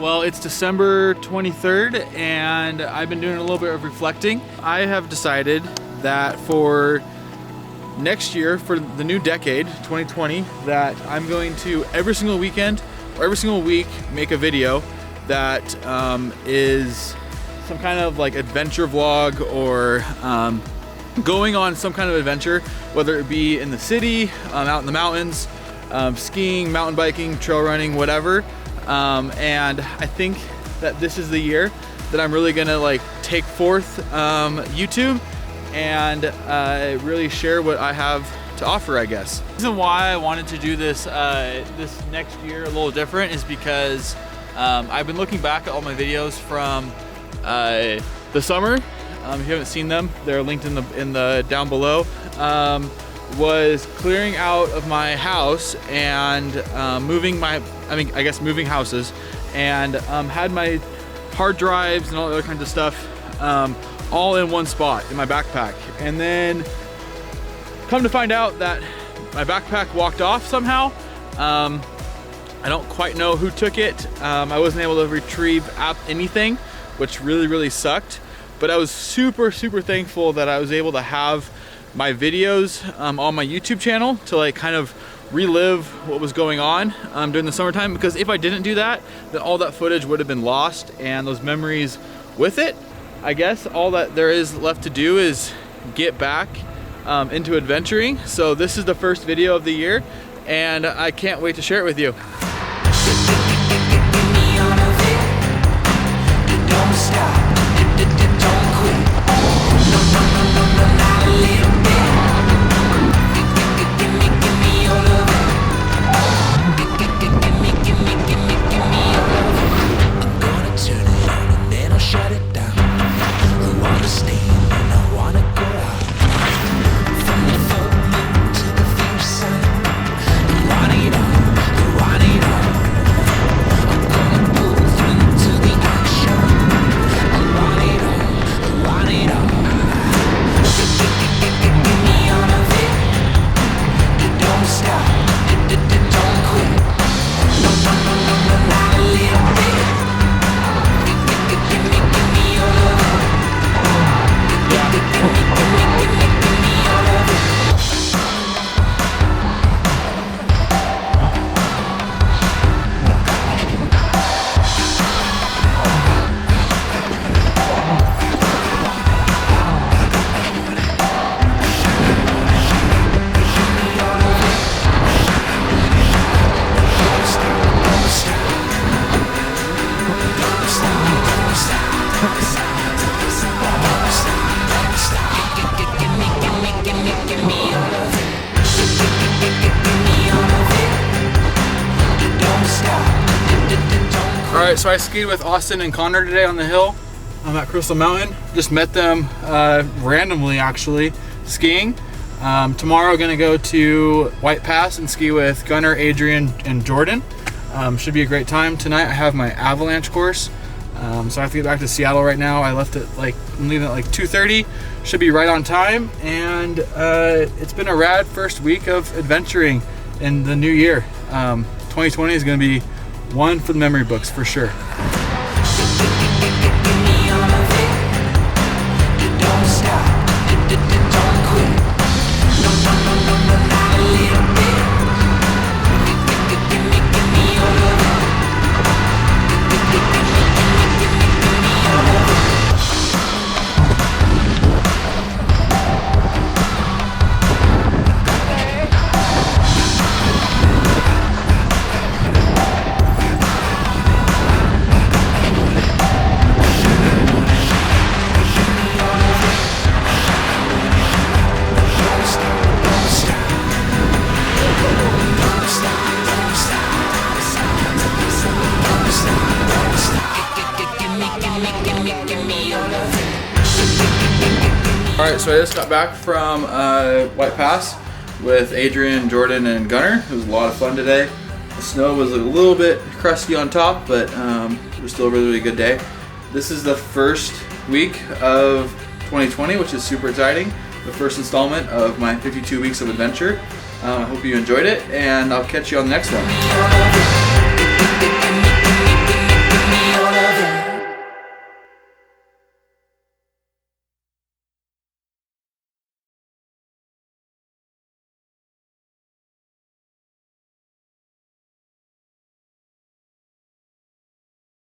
Well, it's December 23rd and I've been doing a little bit of reflecting. I have decided that for next year, for the new decade, 2020, that I'm going to every single weekend or every single week make a video that is some kind of like adventure vlog or going on some kind of adventure, whether it be in the city, out in the mountains, skiing, mountain biking, trail running, whatever. And I think that this is the year that I'm really gonna like take forth YouTube and really share what I have to offer, I guess. The reason why I wanted to do this this next year a little different is because I've been looking back at all my videos from the summer. If you haven't seen them, they're linked in the down below. Was clearing out of my house and moving houses, and had my hard drives and all the other kinds of stuff all in one spot in my backpack. And then come to find out that my backpack walked off somehow. I don't quite know who took it. I wasn't able to retrieve anything, which really sucked. But I was super thankful that I was able to have my videos on my YouTube channel to like kind of relive what was going on during the summertime, because if I didn't do that, then all that footage would have been lost and those memories with it. I guess all that there is left to do is get back into adventuring. So this is the first video of the year and I can't wait to share it with you. Alright, so I skied with Austin and Connor today on the hill. I'm at Crystal Mountain. Just met them randomly, actually, skiing. Tomorrow gonna go to White Pass and ski with Gunnar, Adrian, and Jordan. Should be a great time. Tonight I have my avalanche course. So I have to get back to Seattle right now. I left at I'm leaving at like 2:30. Should be right on time. And it's been a rad first week of adventuring in the new year. 2020 is gonna be one for the memory books for sure. Alright, so I just got back from White Pass with Adrian, Jordan, and Gunnar. It was a lot of fun today. The snow was a little bit crusty on top, but it was still a really good day. This is the first week of 2020, which is super exciting. The first installment of my 52 weeks of adventure. I hope you enjoyed it, and I'll catch you on the next one.